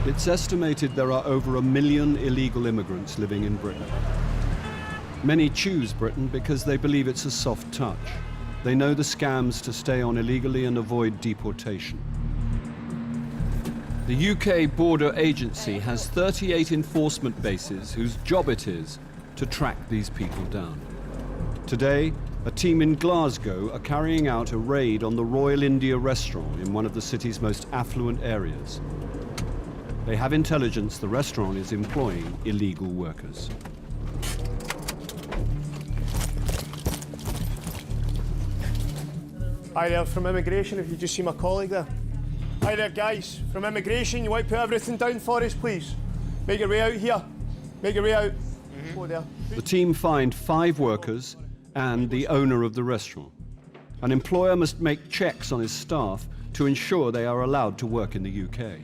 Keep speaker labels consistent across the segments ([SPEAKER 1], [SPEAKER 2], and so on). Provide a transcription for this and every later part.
[SPEAKER 1] It's estimated there are over 1 million illegal immigrants living in Britain. Many choose Britain because they believe it's a soft touch. They know the scams to stay on illegally and avoid deportation. The UK Border Agency has 38 enforcement bases whose job it is to track these people down. Today, a team in Glasgow are carrying out a raid on the Royal India restaurant in one of the city's most affluent areas. They have intelligence the restaurant is employing illegal workers.
[SPEAKER 2] Hi there, from immigration, if you just see my colleague there. Hi there, guys. From immigration, you want to put everything down for us, please? Make your way out here. Make your way out. Go there.
[SPEAKER 1] The team find 5 workers and the owner of the restaurant. An employer must make checks on his staff to ensure they are allowed to work in the UK.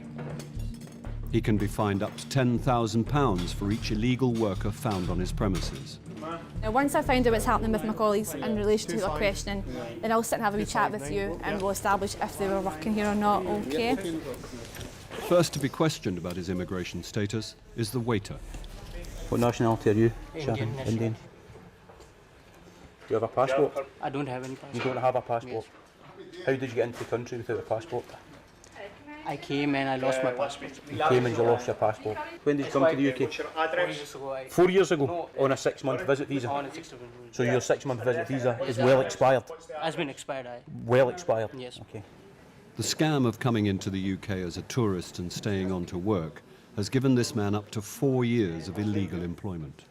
[SPEAKER 1] He can be fined up to £10,000 for each illegal worker found on his premises.
[SPEAKER 3] Now, once I find out what's happening with my colleagues in relation to their questioning, then I'll sit and have a wee chat with you and we'll establish if they were working here or not, okay?
[SPEAKER 1] First to be questioned about his immigration status is the waiter.
[SPEAKER 4] What nationality are you? Indian. Do you have a passport?
[SPEAKER 5] I don't have any passport.
[SPEAKER 4] You don't have a passport? Yes. How did you get into the country without a passport?
[SPEAKER 5] I came and I lost my passport.
[SPEAKER 4] You came and you lost your passport. When did you come to the UK?
[SPEAKER 5] 4 years ago.
[SPEAKER 4] 4 years ago? On a 6-month visit visa?
[SPEAKER 5] On a 6-month visa.
[SPEAKER 4] So your 6-month visit visa is well expired?
[SPEAKER 5] Has been expired,
[SPEAKER 4] Well expired?
[SPEAKER 5] Yes.
[SPEAKER 4] Okay.
[SPEAKER 1] The scam of coming into the UK as a tourist and staying on to work has given this man up to 4 years of illegal employment.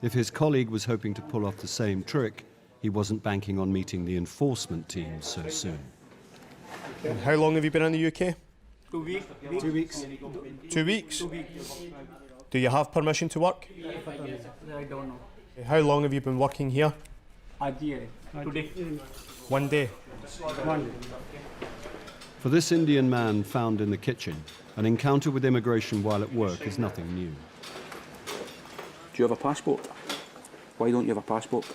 [SPEAKER 1] If his colleague was hoping to pull off the same trick, he wasn't banking on meeting the enforcement team so soon.
[SPEAKER 2] And how long have you been in the UK?
[SPEAKER 5] 2 weeks.
[SPEAKER 2] 2 weeks. 2 weeks? Do you have permission to work?
[SPEAKER 5] I don't know.
[SPEAKER 2] How long have you been working here?
[SPEAKER 5] Today.
[SPEAKER 2] 1 day.
[SPEAKER 1] For this Indian man found in the kitchen, an encounter with immigration while at work is nothing new.
[SPEAKER 4] Do you have a passport? Why don't you have a passport?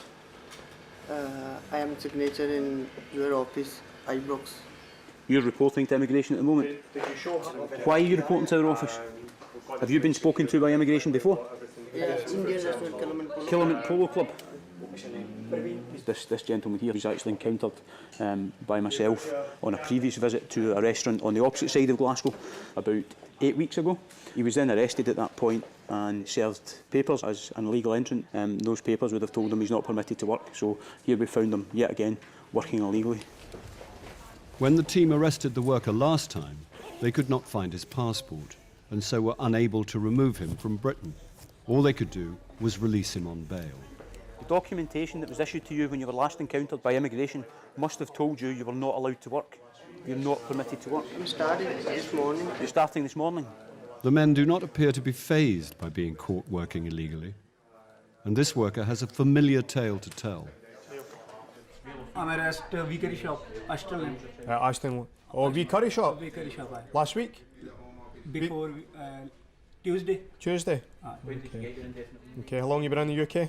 [SPEAKER 6] I am signature in your office, Ibrox.
[SPEAKER 4] You're reporting to immigration at the moment. Why are you reporting to their office? Have you been spoken to by immigration before?
[SPEAKER 6] Yes, Indian National
[SPEAKER 4] Killamant Polo Club. This gentleman here was actually encountered by myself on a previous visit to a restaurant on the opposite side of Glasgow about 8 weeks ago. He was then arrested at that point and served papers as an illegal entrant. Those papers would have told him he's not permitted to work, so here we found him yet again working illegally.
[SPEAKER 1] When the team arrested the worker last time, they could not find his passport and so were unable to remove him from Britain. All they could do was release him on bail.
[SPEAKER 4] The documentation that was issued to you when you were last encountered by immigration must have told you you were not allowed to work. You're not permitted to work.
[SPEAKER 6] I'm starting this morning.
[SPEAKER 4] You're starting this morning.
[SPEAKER 1] The men do not appear to be fazed by being caught working illegally, and this worker has a familiar tale to tell.
[SPEAKER 7] I'm at a wee curry shop, Ashton.
[SPEAKER 2] Ashton. Oh, wee curry shop?
[SPEAKER 7] Wee curry shop.
[SPEAKER 2] Last week?
[SPEAKER 7] Before Tuesday.
[SPEAKER 2] Tuesday?
[SPEAKER 7] Okay.
[SPEAKER 2] Okay, how long have you been in the UK?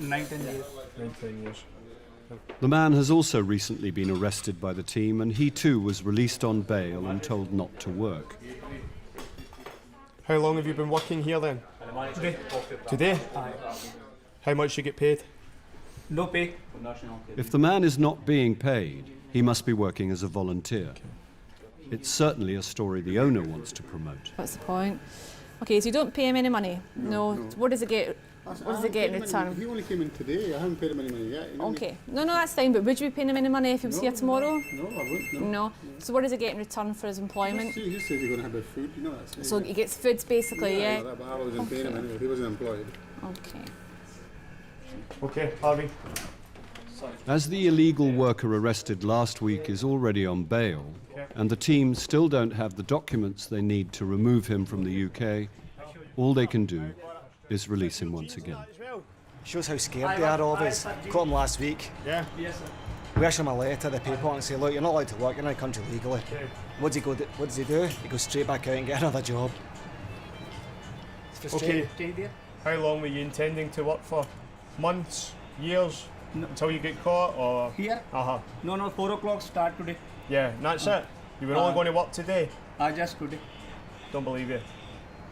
[SPEAKER 7] 9-10 years.
[SPEAKER 2] 9-10 years.
[SPEAKER 1] The man has also recently been arrested by the team, and he too was released on bail and told not to work.
[SPEAKER 2] How long have you been working here then?
[SPEAKER 7] Today.
[SPEAKER 2] Today? How much you get paid?
[SPEAKER 7] No pay.
[SPEAKER 1] If the man is not being paid, he must be working as a volunteer. It's certainly a story the owner wants to promote.
[SPEAKER 3] What's the point? Okay, so you don't pay him any money? No. What does it get? What does it get in return?
[SPEAKER 8] He only came in today. I haven't paid him any money yet.
[SPEAKER 3] Okay. No, that's fine, but would you be paying him any money if he was here tomorrow?
[SPEAKER 8] No, I wouldn't.
[SPEAKER 3] No. So what does he get in return for his employment?
[SPEAKER 8] He says you're going to have a food, you know that.
[SPEAKER 3] So he gets food basically, yeah?
[SPEAKER 8] But I wasn't paying him anyway. He wasn't employed.
[SPEAKER 3] Okay.
[SPEAKER 2] Okay, Harvey.
[SPEAKER 1] As the illegal worker arrested last week is already on bail, and the team still don't have the documents they need to remove him from the UK, all they can do is release him once again.
[SPEAKER 9] Shows how scared they are of us. Caught him last week.
[SPEAKER 2] Yeah.
[SPEAKER 9] We issued him a letter to the paper and say, look, you're not allowed to work, you're in the country legally.
[SPEAKER 2] Okay.
[SPEAKER 9] What does he do? He goes straight back out and get another job. It's
[SPEAKER 2] Okay.
[SPEAKER 9] frustrating.
[SPEAKER 2] How long were you intending to work for? Months? Years? Until you get caught, or?
[SPEAKER 5] Here?
[SPEAKER 2] Uh-huh.
[SPEAKER 5] No, 4 o'clock start today.
[SPEAKER 2] Yeah, and that's it? You were only going to work today?
[SPEAKER 5] Just today.
[SPEAKER 2] Don't believe you.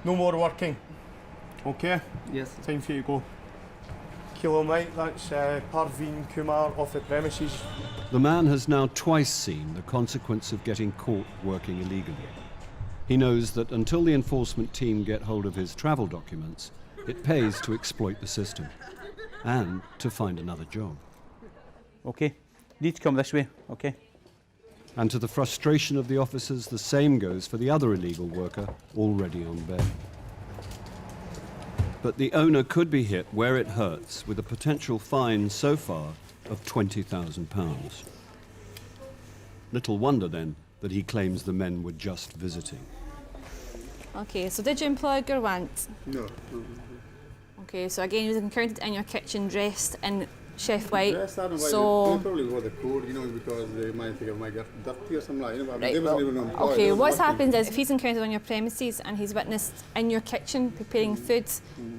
[SPEAKER 2] No more working. Okay?
[SPEAKER 5] Yes.
[SPEAKER 2] Time for you to go. Kilo Mike, that's Parveen Kumar off the premises.
[SPEAKER 1] The man has now twice seen the consequence of getting caught working illegally. He knows that until the enforcement team get hold of his travel documents, it pays to exploit the system and to find another job.
[SPEAKER 4] Okay, you need to come this way, okay?
[SPEAKER 1] And to the frustration of the officers, the same goes for the other illegal worker already on bail. But the owner could be hit where it hurts with a potential fine so far of £20,000. Little wonder then that he claims the men were just visiting.
[SPEAKER 3] Okay, so did you employ Gurwant?
[SPEAKER 8] No.
[SPEAKER 3] Okay, so again, he was encountered in your kitchen dressed in Chef White.
[SPEAKER 8] Yes, I don't know why
[SPEAKER 3] So,
[SPEAKER 8] they probably go the code, you know, because they might think I might get dirty or something like that. You know, but I mean,
[SPEAKER 3] right,
[SPEAKER 8] they
[SPEAKER 3] well,
[SPEAKER 8] wasn't even employed.
[SPEAKER 3] okay,
[SPEAKER 8] They was
[SPEAKER 3] what's
[SPEAKER 8] working.
[SPEAKER 3] happened is if he's encountered on your premises and he's witnessed in your kitchen preparing food,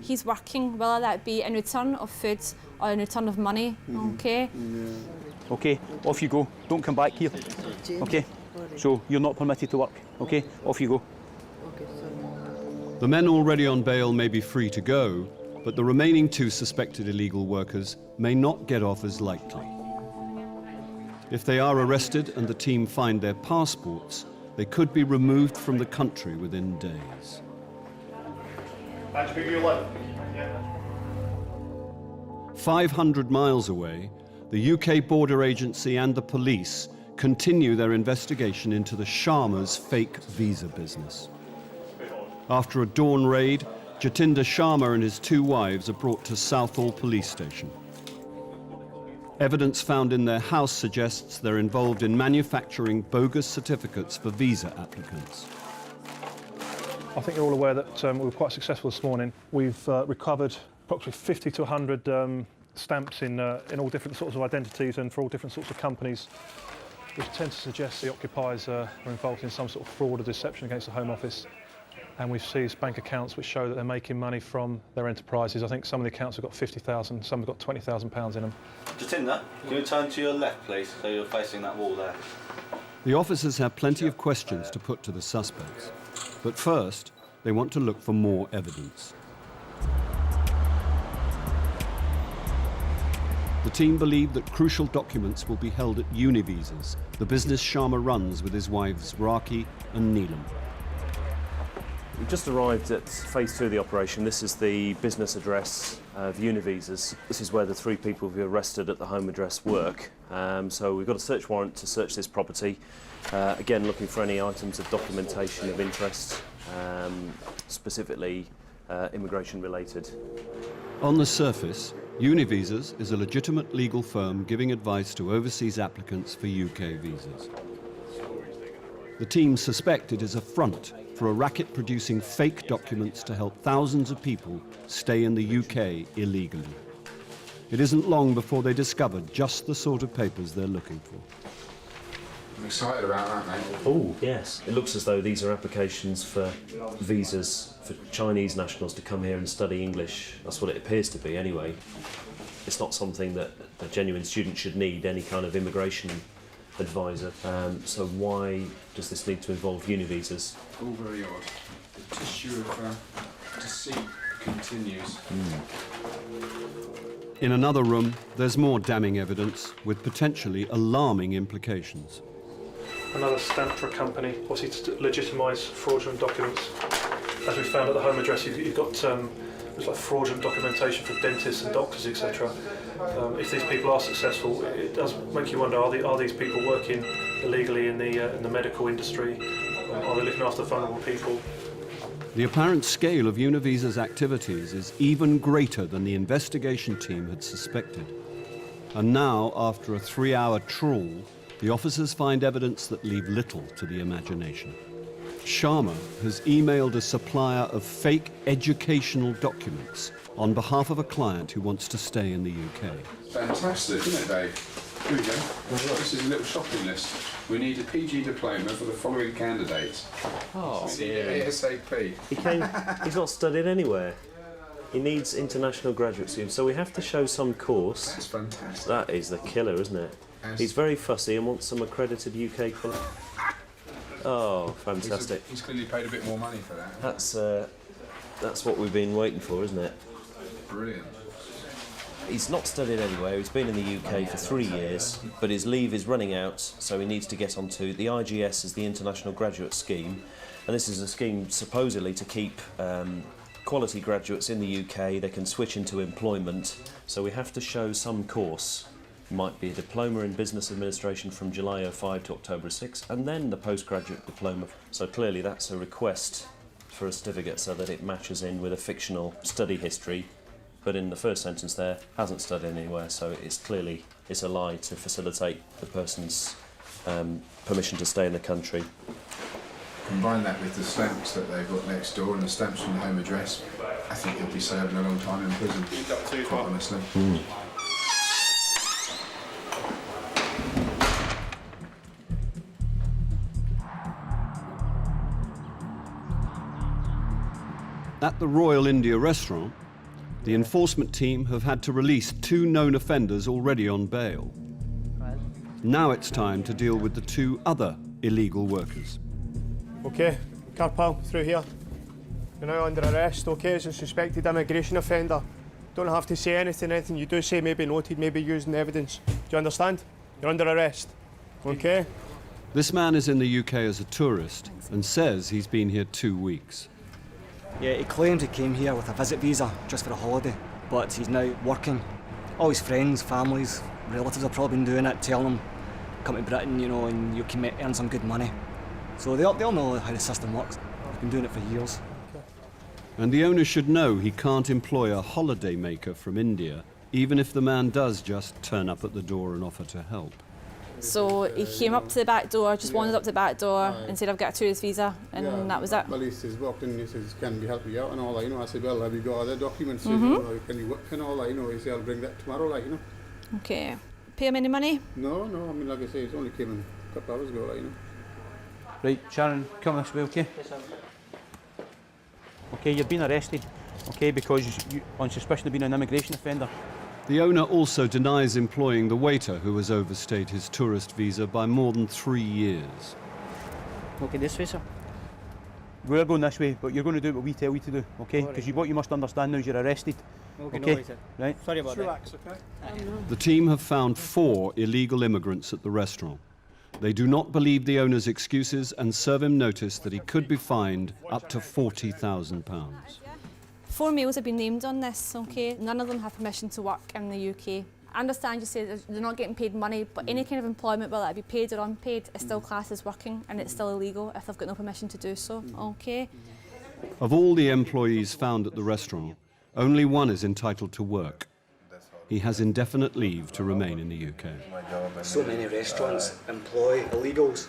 [SPEAKER 3] he's working, whether that be in return of food or in return of money, okay?
[SPEAKER 4] Okay, off you go. Don't come back here. Okay? So you're not permitted to work. Okay? Off you go.
[SPEAKER 6] Okay, sorry.
[SPEAKER 1] The men already on bail may be free to go, but the remaining 2 suspected illegal workers may not get off as lightly. If they are arrested and the team find their passports, they could be removed from the country within days.
[SPEAKER 2] That's where you live?
[SPEAKER 1] 500 miles away, the UK Border Agency and the police continue their investigation into the Sharma's fake visa business. After a dawn raid, Jatinder Sharma and his 2 wives are brought to Southall Police Station. Evidence found in their house suggests they're involved in manufacturing bogus certificates for visa applicants.
[SPEAKER 10] I think you're all aware that we were quite successful this morning. We've recovered approximately 50 to 100 stamps in all different sorts of identities and for all different sorts of companies, which tend to suggest the occupiers are involved in some sort of fraud or deception against the Home Office. And we've seized bank accounts which show that they're making money from their enterprises. I think some of the accounts have got 50,000, some have got £20,000 in them.
[SPEAKER 11] Jatinder, can you turn to your left, please, so you're facing that wall there?
[SPEAKER 1] The officers have plenty of questions to put to the suspects, but first they want to look for more evidence. The team believe that crucial documents will be held at Univisas, the business Sharma runs with his wives Raki and Neelam.
[SPEAKER 12] We've just arrived at phase 2 of the operation. This is the business address of Univisas. This is where the 3 people who were arrested at the home address work. So we've got a search warrant to search this property. Again, looking for any items of documentation of interest, specifically immigration related.
[SPEAKER 1] On the surface, Univisas is a legitimate legal firm giving advice to overseas applicants for UK visas. The team suspect it is a front for a racket producing fake documents to help thousands of people stay in the UK illegally. It isn't long before they discovered just the sort of papers they're looking for.
[SPEAKER 8] I'm excited about that, mate.
[SPEAKER 12] Oh, yes. It looks as though these are applications for visas for Chinese nationals to come here and study English. That's what it appears to be, anyway. It's not something that a genuine student should need, any kind of immigration advisor. So why does this need to involve Univisas?
[SPEAKER 8] All very odd. The tissue of deceit continues.
[SPEAKER 1] In another room, there's more damning evidence with potentially alarming implications.
[SPEAKER 10] Another stamp for a company, obviously to legitimise fraudulent documents. As we found at the home address, you've got there's like fraudulent documentation for dentists and doctors, etc. If these people are successful, it does make you wonder: are these people working illegally in the medical industry? Are they looking after vulnerable people?
[SPEAKER 1] The apparent scale of Univisas' activities is even greater than the investigation team had suspected. And now, after a 3-hour trawl, the officers find evidence that leave little to the imagination. Sharma has emailed a supplier of fake educational documents on behalf of a client who wants to stay in the UK.
[SPEAKER 8] Fantastic, isn't it, Dave? Here we go. This is a little shopping list. We need a PG diploma for the following candidates.
[SPEAKER 12] Oh,
[SPEAKER 8] ASAP.
[SPEAKER 12] He's not studied anywhere. He needs international graduate students, so we have to show some course.
[SPEAKER 8] That's fantastic.
[SPEAKER 12] That is the killer, isn't it? He's very fussy and wants some accredited UK quality. Oh, fantastic.
[SPEAKER 8] He's clearly paid a bit more money for that.
[SPEAKER 12] That's what we've been waiting for, isn't it?
[SPEAKER 8] Brilliant.
[SPEAKER 12] He's not studied anywhere. He's been in the UK for 3 years, but his leave is running out, so he needs to get onto the IGS, is the International Graduate Scheme, and this is a scheme supposedly to keep quality graduates in the UK. They can switch into employment, so we have to show some course. Might be a diploma in business administration from July 05 to October 6, and then the postgraduate diploma. So clearly that's a request for a certificate so that it matches in with a fictional study history, but in the first sentence there, hasn't studied anywhere, so it's a lie to facilitate the person's permission to stay in the country.
[SPEAKER 8] Combine that with the stamps that they've got next door and the stamps from the home address, I think he'll be serving a long time in prison, quite honestly.
[SPEAKER 1] At the Royal India restaurant, the enforcement team have had to release 2 known offenders already on bail. Now it's time to deal with the 2 other illegal workers.
[SPEAKER 2] Okay, Karpal, through here. You're now under arrest, okay, as a suspected immigration offender. Don't have to say anything you do say may be noted, may be used in evidence. Do you understand? You're under arrest, okay?
[SPEAKER 1] This man is in the UK as a tourist and says he's been here 2 weeks.
[SPEAKER 9] Yeah, he claimed he came here with a visit visa just for a holiday, but he's now working. All his friends, families, relatives have probably been doing it, telling him, come to Britain, you know, and you can earn some good money. So they'll know how the system works. They've been doing it for years.
[SPEAKER 1] And the owner should know he can't employ a holiday maker from India, even if the man does just turn up at the door and offer to help.
[SPEAKER 3] So he came up to the back door, just wandered up to the back door and said, I've got a tourist visa, and that was it.
[SPEAKER 13] Well, he says, walked in and he says, can we help you out and all that, you know. I said, well, have you got other documents? You know, can you work and all that, you know. He said, I'll bring that tomorrow, like, you know.
[SPEAKER 3] Okay. Pay him any money?
[SPEAKER 13] No, I mean, like I say, it's only came in a couple hours ago, like, you know.
[SPEAKER 5] Right, Sharon, come this way, okay? Okay, you've been arrested, okay, because you on suspicion of being an immigration offender.
[SPEAKER 1] The owner also denies employing the waiter who has overstayed his tourist visa by more than 3 years.
[SPEAKER 5] Okay, this way, sir. We're going this way, but you're going to do what we tell you to do, okay? Because what you must understand now is you're arrested. Okay, no worries, right?
[SPEAKER 7] Sorry about that.
[SPEAKER 1] The team have found 4 illegal immigrants at the restaurant. They do not believe the owner's excuses and serve him notice that he could be fined up to £40,000.
[SPEAKER 3] 4 males have been named on this, okay? None of them have permission to work in the UK. I understand you say they're not getting paid money, but any kind of employment, whether it be paid or unpaid, is still classed as working, and it's still illegal if they've got no permission to do so, okay?
[SPEAKER 1] Of all the employees found at the restaurant, only one is entitled to work. He has indefinite leave to remain in the UK.
[SPEAKER 9] So many restaurants employ illegals,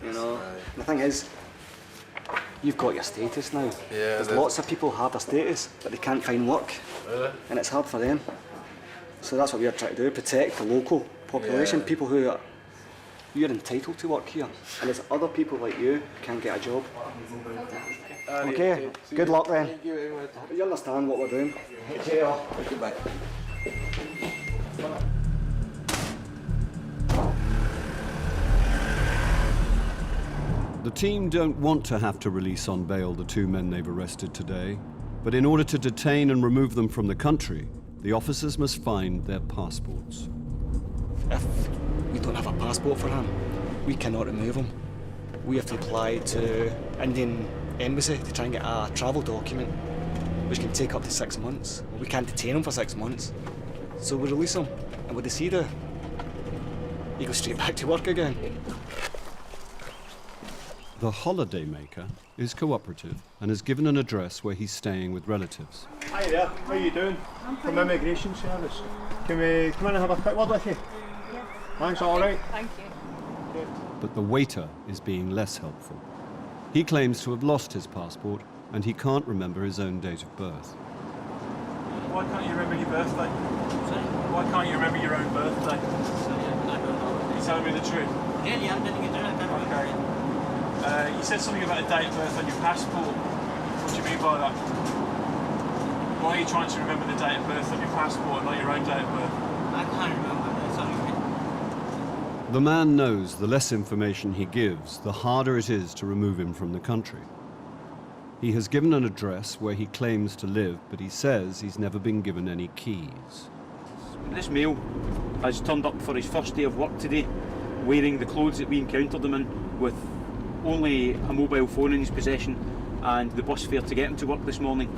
[SPEAKER 9] you know. The thing is, you've got your status now.
[SPEAKER 14] Yeah,
[SPEAKER 9] There's lots of people who have their status, but they can't find work.
[SPEAKER 14] Really?
[SPEAKER 9] And it's hard for them. So that's what we're trying to do, protect the local population, people who are, you're entitled to work here. And there's other people like you who can't get a job. Okay, good luck then.
[SPEAKER 14] Thank you very much.
[SPEAKER 9] I hope you understand what we're doing. Cheers.
[SPEAKER 14] Goodbye.
[SPEAKER 1] The team don't want to have to release on bail the 2 men they've arrested today, but in order to detain and remove them from the country, the officers must find their passports.
[SPEAKER 9] If we don't have a passport for him, we cannot remove him. We have to apply to Indian Embassy to try and get a travel document, which can take up to 6 months. We can't detain him for 6 months. So we release him, and what does he do? He goes straight back to work again.
[SPEAKER 1] The holiday maker is cooperative and has given an address where he's staying with relatives.
[SPEAKER 2] Hi there, how are you doing? From Immigration Service. Can we come in and have a quick word with you?
[SPEAKER 3] Yes.
[SPEAKER 2] Thanks, all right.
[SPEAKER 3] Thank you.
[SPEAKER 1] But the waiter is being less helpful. He claims to have lost his passport and he can't remember his own date of birth.
[SPEAKER 10] Why can't you remember your birthday? Sorry? Why can't you remember your own birthday?
[SPEAKER 15] Sorry, I don't know.
[SPEAKER 10] Are you telling me the truth?
[SPEAKER 15] Really, I'm telling you the truth.
[SPEAKER 10] Okay. You said something about a date of birth on your passport. What do you mean by that?
[SPEAKER 14] Why are you trying to remember the date of birth on your passport and not your own date of birth?
[SPEAKER 15] I can't remember. Sorry.
[SPEAKER 1] The man knows the less information he gives, the harder it is to remove him from the country. He has given an address where he claims to live, but he says he's never been given any keys.
[SPEAKER 5] This male has turned up for his first day of work today, wearing the clothes that we encountered him in, with only a mobile phone in his possession and the bus fare to get him to work this morning.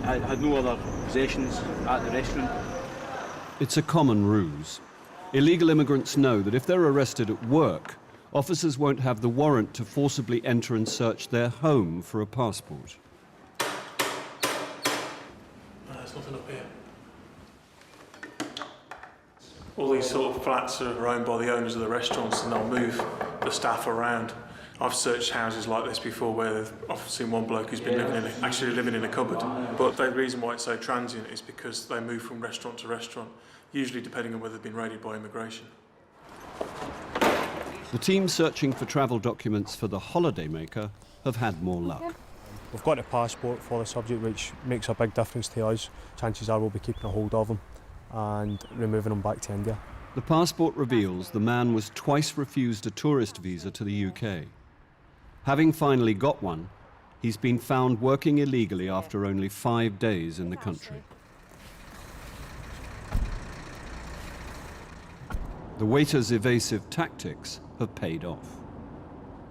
[SPEAKER 5] I had no other possessions at the restaurant.
[SPEAKER 1] It's a common ruse. Illegal immigrants know that if they're arrested at work, officers won't have the warrant to forcibly enter and search their home for a passport.
[SPEAKER 14] There's nothing up here. All these sort of flats are owned by the owners of the restaurants, and they'll move the staff around. I've searched houses like this before where I've seen one bloke who's been actually living in a cupboard. But the reason why it's so transient is because they move from restaurant to restaurant, usually depending on whether they've been raided by immigration.
[SPEAKER 1] The team searching for travel documents for the holidaymaker have had more luck.
[SPEAKER 2] We've got a passport for the subject, which makes a big difference to us. Chances are we'll be keeping a hold of him and removing him back to India.
[SPEAKER 1] The passport reveals the man was twice refused a tourist visa to the UK. Having finally got one, he's been found working illegally after only 5 days in the country. The waiter's evasive tactics have paid off.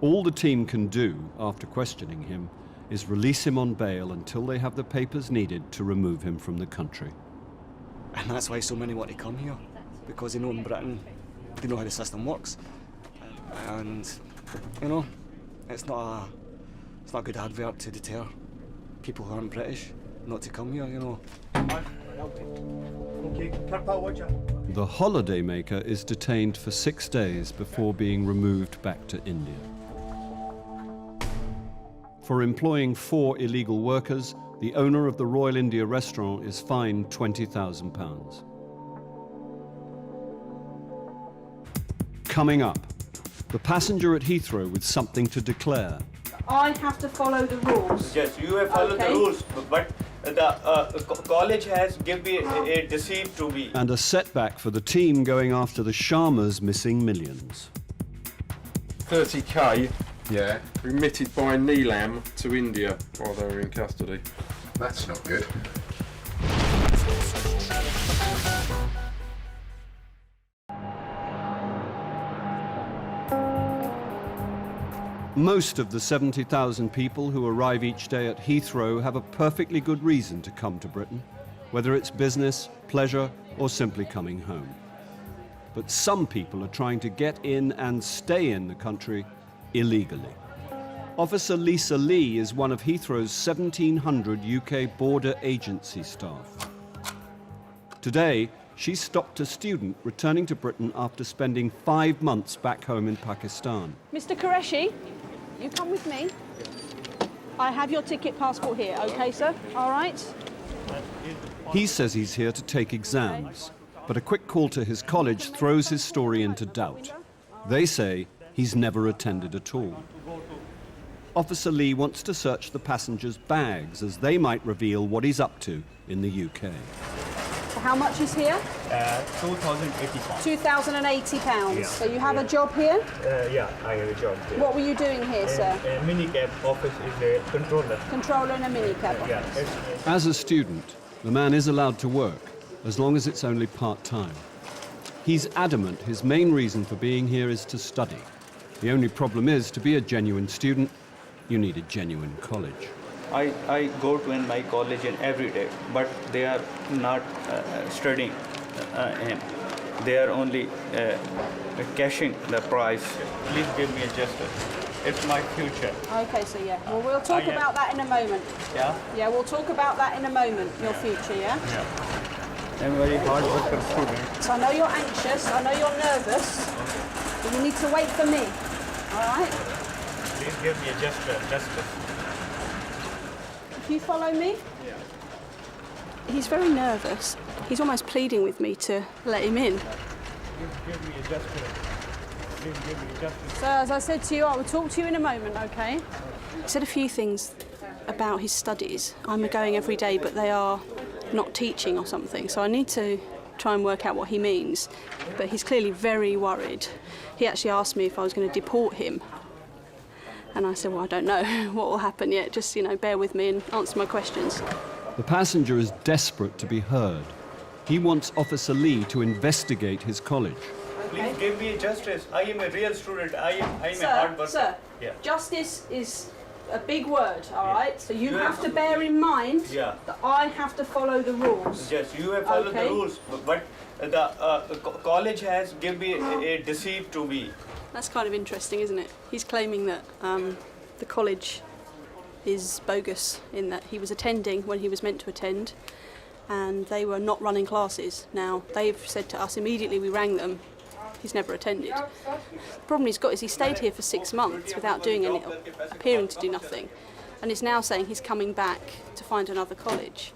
[SPEAKER 1] All the team can do after questioning him is release him on bail until they have the papers needed to remove him from the country.
[SPEAKER 9] And that's why so many want to come here, because they know in Britain, they know how the system works. And, you know, it's not a good advert to deter people who aren't British not to come here, you know.
[SPEAKER 1] The holidaymaker is detained for 6 days before being removed back to India. For employing 4 illegal workers, the owner of the Royal India restaurant is fined £20,000. Coming up, the passenger at Heathrow with something to declare.
[SPEAKER 16] I have to follow the rules.
[SPEAKER 11] Yes, you have followed
[SPEAKER 16] Okay.
[SPEAKER 11] the rules, but the college has given a deceit to me.
[SPEAKER 1] And a setback for the team going after the Sharmas' missing millions.
[SPEAKER 17] 30k, yeah, remitted by Neelam to India while they were in custody.
[SPEAKER 8] That's not good.
[SPEAKER 1] Most of the 70,000 people who arrive each day at Heathrow have a perfectly good reason to come to Britain, whether it's business, pleasure, or simply coming home. But some people are trying to get in and stay in the country illegally. Officer Lisa Lee is one of Heathrow's 1,700 UK border agency staff. Today, she stopped a student returning to Britain after spending 5 months back home in Pakistan.
[SPEAKER 16] Mr. Qureshi, you come with me. I have your ticket passport here, okay, sir? All right?
[SPEAKER 1] He says he's here to take exams, but a quick call to his college throws his story into doubt. They say he's never attended at all. Officer Lee wants to search the passengers' bags as they might reveal what he's up to in the UK.
[SPEAKER 16] How much is here?
[SPEAKER 7] £2,080.
[SPEAKER 16] £2,080.
[SPEAKER 7] Yeah.
[SPEAKER 16] So you have a job here?
[SPEAKER 7] Yeah, I have a job there.
[SPEAKER 16] What were you doing here, sir?
[SPEAKER 7] A minicab office is a controller.
[SPEAKER 16] Controller in a minicab office.
[SPEAKER 7] Yeah.
[SPEAKER 1] As a student, the man is allowed to work, as long as it's only part-time. He's adamant his main reason for being here is to study. The only problem is, to be a genuine student, you need a genuine college.
[SPEAKER 11] I go to in my college in every day, but they are not studying. They are only cashing the price. Please give me a gesture. It's my future.
[SPEAKER 16] Okay, so yeah. Well, we'll talk about that in a moment.
[SPEAKER 11] Yeah?
[SPEAKER 16] Yeah, we'll talk about that in a moment, your future, yeah?
[SPEAKER 11] Yeah. I'm a very hard worker student.
[SPEAKER 16] So I know you're anxious, I know you're nervous, but you need to wait for me, all right?
[SPEAKER 7] Please give me a gesture.
[SPEAKER 16] If you follow me. He's very nervous. He's almost pleading with me to let him in.
[SPEAKER 7] Give me a gesture. Please give me a gesture.
[SPEAKER 16] So as I said to you, I will talk to you in a moment, okay? He said a few things about his studies. I'm going every day, but they are not teaching or something. So I need to try and work out what he means. But he's clearly very worried. He actually asked me if I was going to deport him. And I said, well, I don't know what will happen yet. Just, bear with me and answer my questions.
[SPEAKER 1] The passenger is desperate to be heard. He wants Officer Lee to investigate his college.
[SPEAKER 11] Please give me justice. I am a real student. I am
[SPEAKER 16] Sir,
[SPEAKER 11] a hard worker.
[SPEAKER 16] Sir,
[SPEAKER 11] Yeah.
[SPEAKER 16] justice is a big word, all right? So you have to bear in mind that I have to follow the rules.
[SPEAKER 11] Yes, you have followed
[SPEAKER 16] Okay.
[SPEAKER 11] the rules, but the college has given a deceit to me.
[SPEAKER 16] That's kind of interesting, isn't it? He's claiming that the college is bogus in that he was attending when he was meant to attend and they were not running classes. Now, they've said to us immediately, we rang them, he's never attended. The problem he's got is he stayed here for 6 months without doing any, appearing to do nothing, and is now saying he's coming back to find another college.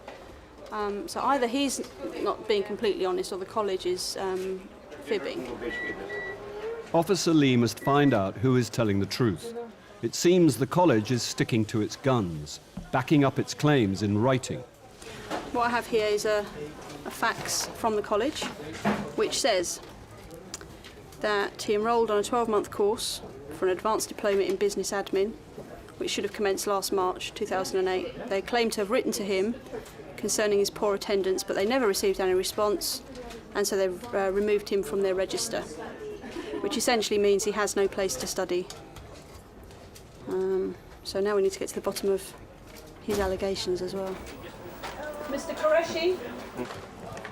[SPEAKER 16] So either he's not being completely honest or the college is fibbing.
[SPEAKER 1] Officer Lee must find out who is telling the truth. It seems the college is sticking to its guns, backing up its claims in writing.
[SPEAKER 16] What I have here is a fax from the college which says that he enrolled on a 12-month course for an advanced diploma in business admin, which should have commenced last March 2008. They claim to have written to him concerning his poor attendance, but they never received any response, and so they've removed him from their register, which essentially means he has no place to study. So now we need to get to the bottom of his allegations as well. Mr. Qureshi?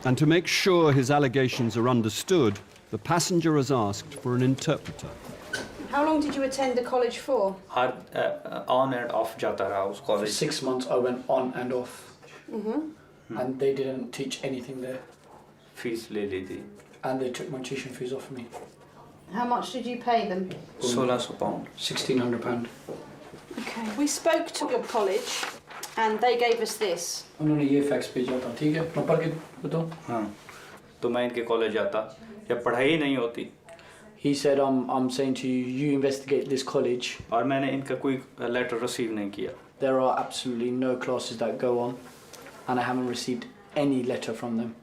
[SPEAKER 1] And to make sure his allegations are understood, the passenger has asked for an interpreter.
[SPEAKER 16] How long did you attend the college for?
[SPEAKER 11] On and off jata raha us college.
[SPEAKER 7] For 6 months I went on and off.
[SPEAKER 16] Mm-hmm.
[SPEAKER 7] And they didn't teach anything there.
[SPEAKER 11] Fees le li thi.
[SPEAKER 7] And they took my tuition fees off me.
[SPEAKER 16] How much did you pay them?
[SPEAKER 11] £1,600.
[SPEAKER 7] £1,600.
[SPEAKER 16] Okay, we spoke to your college and they gave us this.
[SPEAKER 7] उन्होंने ये fax भेजा था, ठीक है? मैं पढ़ के बताऊं?
[SPEAKER 11] हाँ, तो मैं इनके कॉलेज जाता या पढ़ाई नहीं होती.
[SPEAKER 7] He said, I'm saying to you, you investigate this college.
[SPEAKER 11] और मैंने इनका कोई लेटर रिसीव नहीं किया.
[SPEAKER 7] There are absolutely no classes that go on, and I haven't received any letter from them.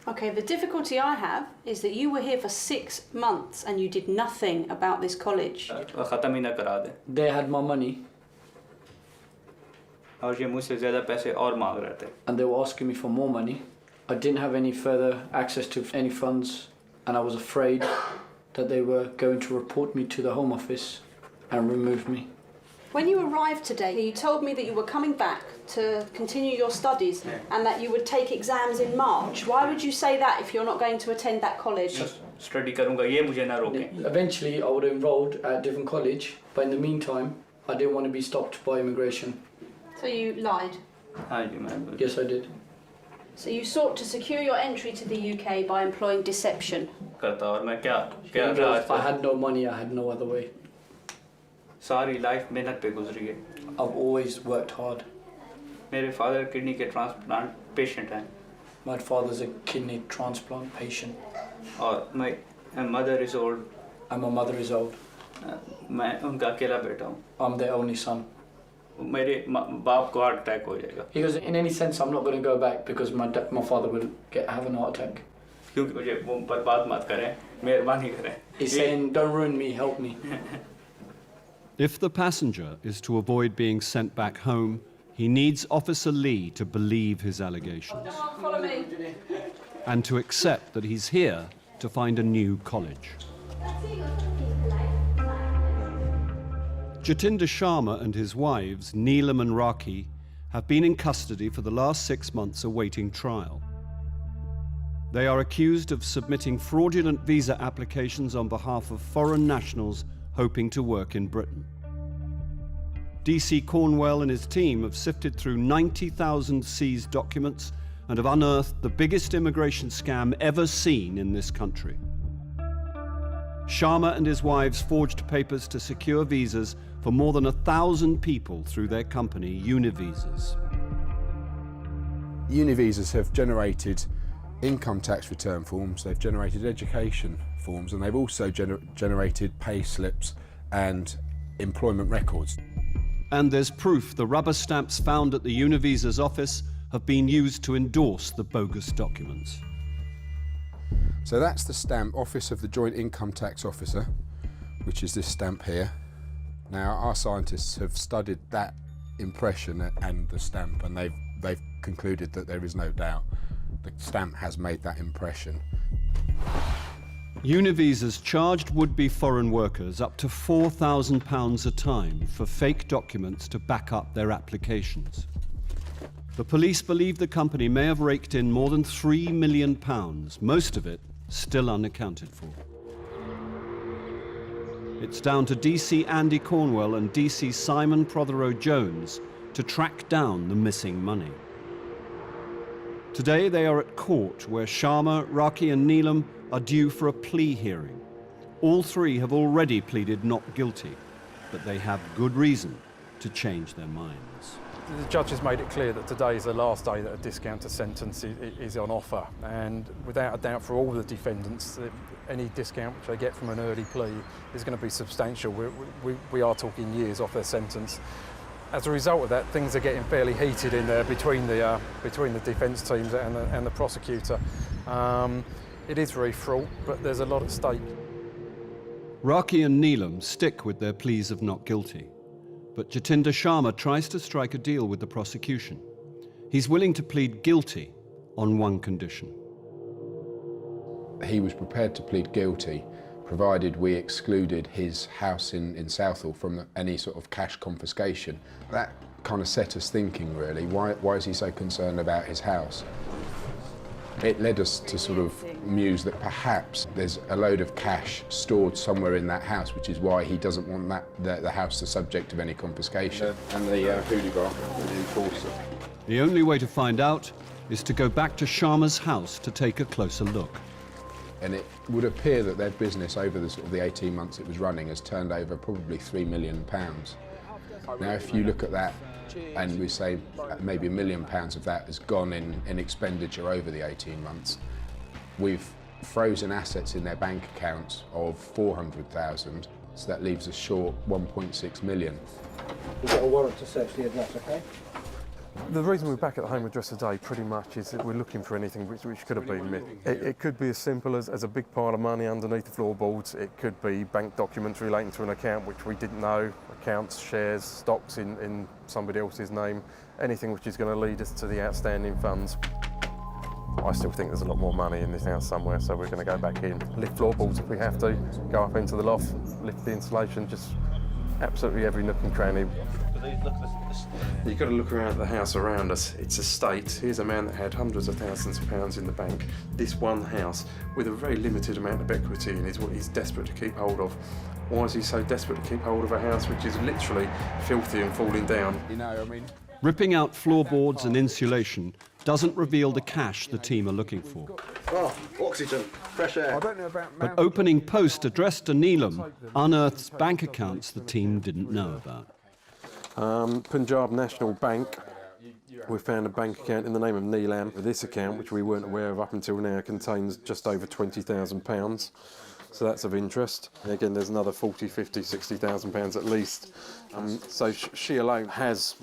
[SPEAKER 16] Okay, the difficulty I have is that you were here for 6 months and you did nothing about this college.
[SPEAKER 11] ख़त्म ही ना करा दे.
[SPEAKER 7] They had my money.
[SPEAKER 11] और ये मुझसे ज़्यादा पैसे और मांग रहे थे.
[SPEAKER 7] And they were asking me for more money. I didn't have any further access to any funds, and I was afraid that they were going to report me to the Home Office and remove me.
[SPEAKER 16] When you arrived today, you told me that you were coming back to continue your studies and that you would take exams in March. Why would you say that if you're not going to attend that college?
[SPEAKER 11] Study करूँगा ये मुझे ना रोके.
[SPEAKER 7] Eventually, I would have enrolled at a different college, but in the meantime, I didn't want to be stopped by immigration.
[SPEAKER 16] So you lied?
[SPEAKER 11] हाँ जी मैं.
[SPEAKER 7] Yes, I did.
[SPEAKER 16] So you sought to secure your entry to the UK by employing deception?
[SPEAKER 11] करता और मैं क्या
[SPEAKER 7] If I had no money, I had no other way.
[SPEAKER 11] सारी life मेहनत पे गुजरी है.
[SPEAKER 7] I've always worked hard.
[SPEAKER 11] मेरे फादर किडनी के ट्रांसप्लांट पेशेंट हैं.
[SPEAKER 7] My father's a kidney transplant patient.
[SPEAKER 11] और my mother is old.
[SPEAKER 7] And my mother is old.
[SPEAKER 11] मैं उनका अकेला बेटा हूँ.
[SPEAKER 7] I'm their only son.
[SPEAKER 11] मेरे बाप को हार्ट अटैक हो जाएगा.
[SPEAKER 7] He goes, in any sense, I'm not going to go back because my father will have an heart attack.
[SPEAKER 11] क्योंकि मुझे वो बर्बाद मत करें, मेहरबानी करें.
[SPEAKER 7] He's saying, don't ruin me, help me.
[SPEAKER 1] If the passenger is to avoid being sent back home, he needs Officer Lee to believe his allegations
[SPEAKER 16] Follow me.
[SPEAKER 1] and to accept that he's here to find a new college. Jatinder Sharma and his wives, Neelam and Raki, have been in custody for the last 6 months awaiting trial. They are accused of submitting fraudulent visa applications on behalf of foreign nationals hoping to work in Britain. DC Cornwell and his team have sifted through 90,000 seized documents and have unearthed the biggest immigration scam ever seen in this country. Sharma and his wives forged papers to secure visas for more than 1,000 people through their company, Univisas.
[SPEAKER 8] Univisas have generated income tax return forms, they've generated education forms, and they've also generated pay slips and employment records.
[SPEAKER 1] And there's proof the rubber stamps found at the Univisa's office have been used to endorse the bogus documents.
[SPEAKER 8] So that's the stamp, Office of the Joint Income Tax Officer, which is this stamp here. Now, our scientists have studied that impression and the stamp, and they've concluded that there is no doubt the stamp has made that impression.
[SPEAKER 1] Univisa's charged would-be foreign workers up to £4,000 a time for fake documents to back up their applications. The police believe the company may have raked in more than £3 million, most of it still unaccounted for. It's down to DC Andy Cornwell and DC Simon Prothero-Jones to track down the missing money. Today they are at court where Sharma, Raki and Neelam are due for a plea hearing. All three have already pleaded not guilty, but they have good reason to change their minds.
[SPEAKER 18] The judge has made it clear that today is the last day that a discounted sentence is on offer, and without a doubt for all the defendants, any discount which they get from an early plea is going to be substantial. We are talking years off their sentence. As a result of that, things are getting fairly heated in there between the defence teams and the prosecutor. It is very fraught, but there's a lot at stake.
[SPEAKER 1] Raki and Neelam stick with their pleas of not guilty, but Jatinder Sharma tries to strike a deal with the prosecution. He's willing to plead guilty on one condition.
[SPEAKER 8] He was prepared to plead guilty, provided we excluded his house in Southall from any sort of cash confiscation. That kind of set us thinking, really. Why is he so concerned about his house? It led us to sort of muse that perhaps there's a load of cash stored somewhere in that house, which is why he doesn't want the house the subject of any confiscation. And the hooligan, the enforcer.
[SPEAKER 1] The only way to find out is to go back to Sharma's house to take a closer look.
[SPEAKER 8] And it would appear that their business over the 18 months it was running has turned over probably £3 million. Now, if you look at that and we say maybe £1 million of that has gone in expenditure over the 18 months, we've frozen assets in their bank accounts of 400,000, so that leaves us short 1.6 million.
[SPEAKER 19] We've got a warrant to search the address, okay?
[SPEAKER 17] The reason we're back at the home address today pretty much is that we're looking for anything which could have been missed. It could be as simple as a big pile of money underneath the floorboards. It could be bank documents relating to an account which we didn't know, accounts, shares, stocks in somebody else's name, anything which is going to lead us to the outstanding funds. I still think there's a lot more money in this house somewhere, so we're going to go back in, lift floorboards if we have to, go up into the loft, lift the insulation, just absolutely every nook and cranny. You've got to look around the house around us. It's a state. Here's a man that had hundreds of thousands of pounds in the bank. This one house, with a very limited amount of equity in, is what he's desperate to keep hold of. Why is he so desperate to keep hold of a house which is literally filthy and falling down?
[SPEAKER 8] You know, I mean,
[SPEAKER 1] ripping out floorboards and insulation doesn't reveal the cash the team are looking for.
[SPEAKER 19] Oh, oxygen, fresh air.
[SPEAKER 8] I don't know about
[SPEAKER 1] But opening post addressed to Neelam unearths bank accounts the team didn't know about.
[SPEAKER 17] Punjab National Bank. We found a bank account in the name of Neelam. This account, which we weren't aware of up until now, contains just over £20,000. So that's of interest. And again, there's another 40, 50, 60,000 pounds at least. So she alone has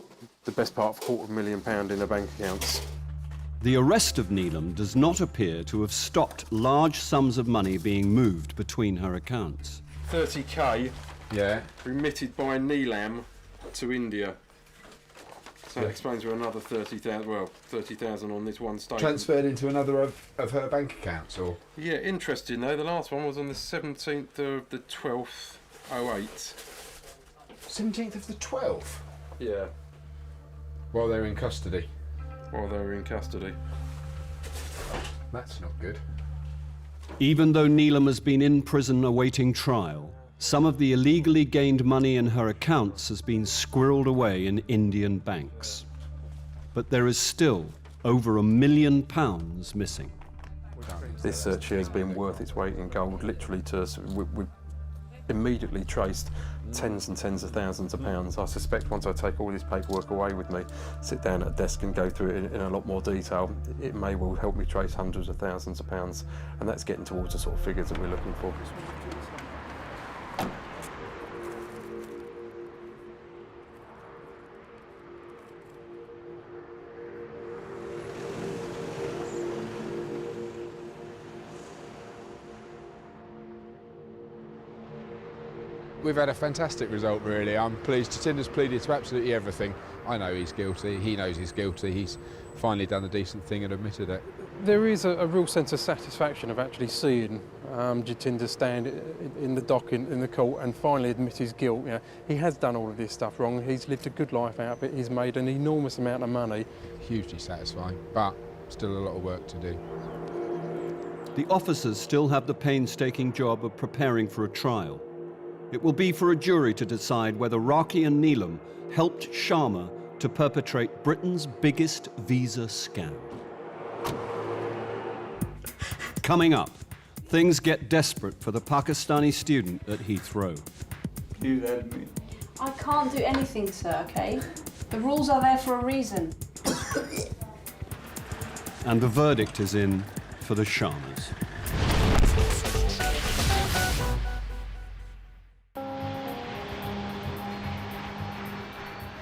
[SPEAKER 17] the best part of £250,000 in her bank accounts.
[SPEAKER 1] The arrest of Neelam does not appear to have stopped large sums of money being moved between her accounts.
[SPEAKER 17] 30k
[SPEAKER 8] yeah,
[SPEAKER 17] remitted by Neelam to India. So that explains where another 30,000, well, 30,000 on this one statement.
[SPEAKER 8] transferred into another of her bank accounts, or?
[SPEAKER 17] Yeah, interesting though. The last one was on the 17th of the 12th, 08.
[SPEAKER 8] 17th of the 12th?
[SPEAKER 17] Yeah.
[SPEAKER 8] While they're in custody.
[SPEAKER 17] While they were in custody.
[SPEAKER 8] That's not good.
[SPEAKER 1] Even though Neelam has been in prison awaiting trial, some of the illegally gained money in her accounts has been squirreled away in Indian banks. But there is still over £1 million missing.
[SPEAKER 17] This search here has been worth its weight in gold, literally to us. We immediately traced tens and tens of thousands of pounds. I suspect once I take all this paperwork away with me, sit down at a desk and go through it in a lot more detail, it may well help me trace hundreds of thousands of pounds, and that's getting towards the sort of figures that we're looking for.
[SPEAKER 8] We've had a fantastic result, really. I'm pleased. Jatinder's pleaded to absolutely everything. I know he's guilty. He knows he's guilty. He's finally done the decent thing and admitted it.
[SPEAKER 18] There is a real sense of satisfaction of actually seeing Jatinder stand in the dock in the court and finally admit his guilt. You know, he has done all of this stuff wrong. He's lived a good life out of it. He's made an enormous amount of money.
[SPEAKER 8] Hugely satisfying, but still a lot of work to do.
[SPEAKER 1] The officers still have the painstaking job of preparing for a trial. It will be for a jury to decide whether Raki and Neelam helped Sharma to perpetrate Britain's biggest visa scam. Coming up, things get desperate for the Pakistani student at Heathrow.
[SPEAKER 11] Please help me.
[SPEAKER 16] I can't do anything, sir, okay? The rules are there for a reason.
[SPEAKER 1] And the verdict is in for the Sharmas.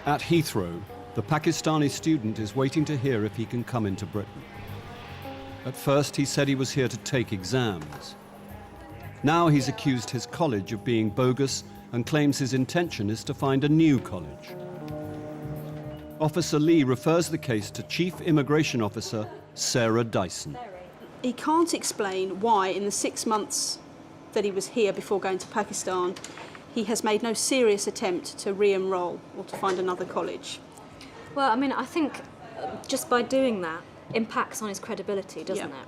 [SPEAKER 1] At Heathrow, the Pakistani student is waiting to hear if he can come into Britain. At first, he said he was here to take exams. Now he's accused his college of being bogus and claims his intention is to find a new college. Officer Lee refers the case to Chief Immigration Officer Sarah Dyson.
[SPEAKER 16] He can't explain why in the 6 months that he was here before going to Pakistan, he has made no serious attempt to re-enroll or to find another college.
[SPEAKER 20] Well, I mean, I think just by doing that impacts on his credibility, doesn't it?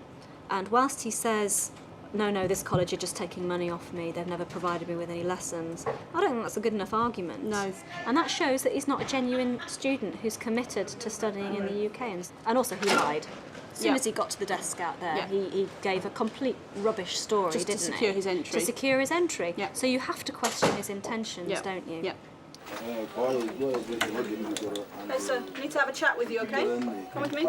[SPEAKER 20] And whilst he says, no, this college are just taking money off me, they've never provided me with any lessons, I don't think that's a good enough argument.
[SPEAKER 16] No.
[SPEAKER 20] And that shows that he's not a genuine student who's committed to studying in the UK. And also he lied. As soon as he got to the desk out there, he gave a complete rubbish story,
[SPEAKER 16] Just
[SPEAKER 20] didn't
[SPEAKER 16] to secure
[SPEAKER 20] he?
[SPEAKER 16] his entry.
[SPEAKER 20] To secure his entry. So you have to question his intentions, don't you?
[SPEAKER 16] Yeah. Okay, sir, I need to have a chat with you, okay? Come with me.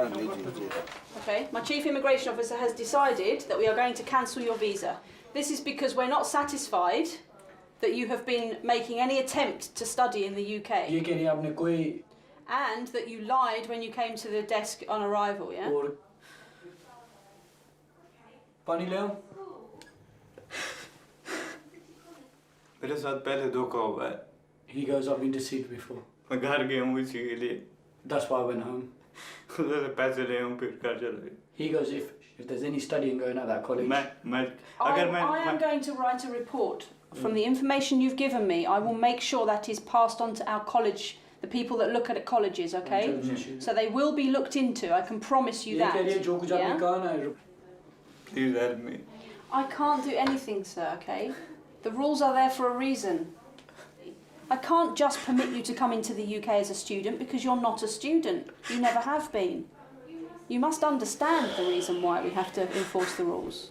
[SPEAKER 16] Okay, my Chief Immigration Officer has decided that we are going to cancel your visa. This is because we're not satisfied that you have been making any attempt to study in the UK. And that you lied when you came to the desk on arrival, yeah?
[SPEAKER 11] पानी ले आओ मेरे साथ पहले धोखा हुआ है
[SPEAKER 7] He goes, I've been deceived before.
[SPEAKER 11] मैं घर गया हूँ इसी के लिए
[SPEAKER 7] That's why I went home.
[SPEAKER 11] उधर से पैसे ले हूँ फिर घर चला गया
[SPEAKER 7] He goes, if there's any studying going at that college.
[SPEAKER 16] I am going to write a report. From the information you've given me, I will make sure that is passed on to our college, the people that look at colleges, okay? So they will be looked into, I can promise you that. Yeah?
[SPEAKER 11] Please help me.
[SPEAKER 16] I can't do anything, sir, okay? The rules are there for a reason. I can't just permit you to come into the UK as a student because you're not a student. You never have been. You must understand the reason why we have to enforce the rules.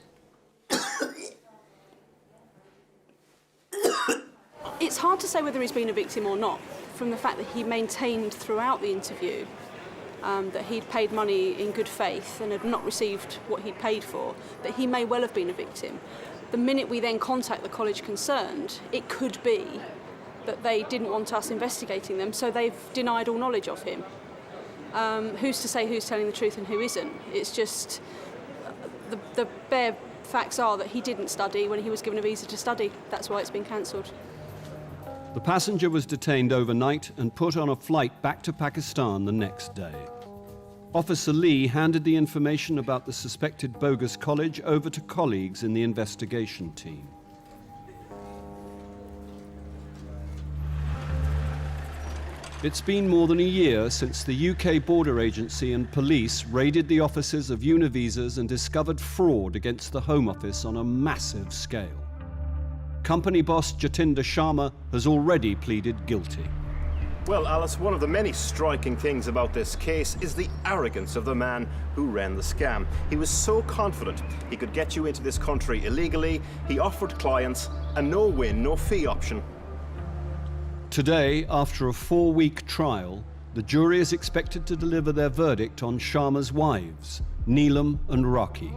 [SPEAKER 16] It's hard to say whether he's been a victim or not, from the fact that he maintained throughout the interview that he'd paid money in good faith and had not received what he'd paid for, that he may well have been a victim. The minute we then contact the college concerned, it could be that they didn't want us investigating them, so they've denied all knowledge of him. Who's to say who's telling the truth and who isn't? It's just the bare facts are that he didn't study when he was given a visa to study. That's why it's been cancelled.
[SPEAKER 1] The passenger was detained overnight and put on a flight back to Pakistan the next day. Officer Lee handed the information about the suspected bogus college over to colleagues in the investigation team. It's been more than a year since the UK Border Agency and police raided the offices of Univisas and discovered fraud against the Home Office on a massive scale. Company boss Jatinder Sharma has already pleaded guilty.
[SPEAKER 21] Well, Alice, one of the many striking things about this case is the arrogance of the man who ran the scam. He was so confident he could get you into this country illegally. He offered clients a no-win, no-fee option.
[SPEAKER 1] Today, after a 4-week trial, the jury is expected to deliver their verdict on Sharma's wives, Neelam and Raki.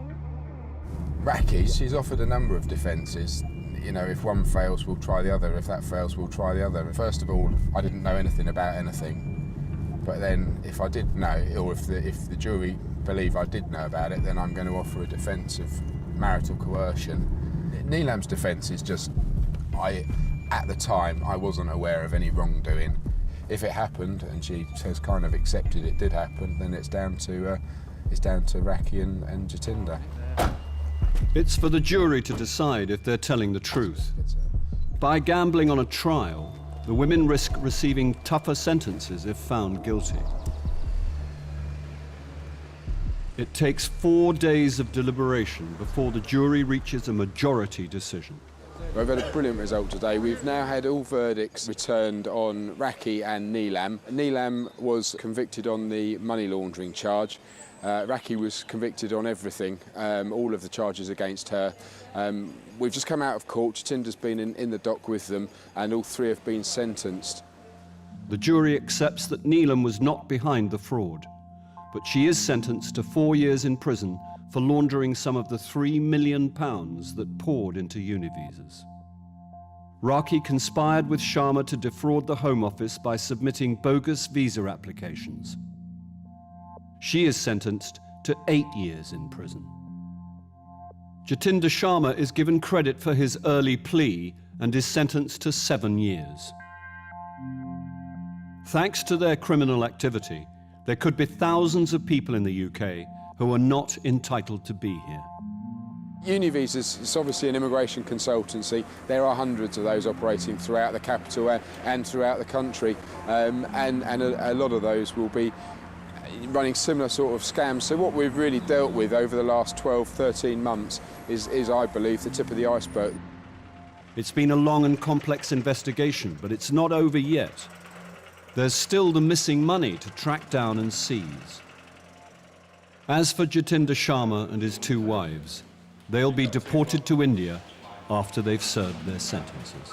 [SPEAKER 8] Raki, she's offered a number of defences. You know, if one fails, we'll try the other. If that fails, we'll try the other. First of all, I didn't know anything about anything. But then, if I did know, or if the jury believe I did know about it, then I'm going to offer a defence of marital coercion. Neelam's defence is just, At the time, I wasn't aware of any wrongdoing. If it happened, and she has kind of accepted it did happen, then it's down to Raki and Jatinder.
[SPEAKER 1] It's for the jury to decide if they're telling the truth. By gambling on a trial, the women risk receiving tougher sentences if found guilty. It takes 4 days of deliberation before the jury reaches a majority decision.
[SPEAKER 8] We've had a brilliant result today. We've now had all verdicts returned on Raki and Neelam. Neelam was convicted on the money laundering charge. Raki was convicted on everything, all of the charges against her. We've just come out of court. Jatinder's been in the dock with them, and all three have been sentenced.
[SPEAKER 1] The jury accepts that Neelam was not behind the fraud, but she is sentenced to 4 years in prison for laundering some of the £3 million that poured into Univisas. Raki conspired with Sharma to defraud the Home Office by submitting bogus visa applications. She is sentenced to 8 years in prison. Jatinder Sharma is given credit for his early plea and is sentenced to 7 years. Thanks to their criminal activity, there could be thousands of people in the UK who are not entitled to be here.
[SPEAKER 8] Univisas is obviously an immigration consultancy. There are hundreds of those operating throughout the capital and throughout the country, and a lot of those will be running similar sort of scams. So what we've really dealt with over the last 12, 13 months is, I believe, the tip of the iceberg.
[SPEAKER 1] It's been a long and complex investigation, but it's not over yet. There's still the missing money to track down and seize. As for Jatinder Sharma and his 2 wives, they'll be deported to India after they've served their sentences.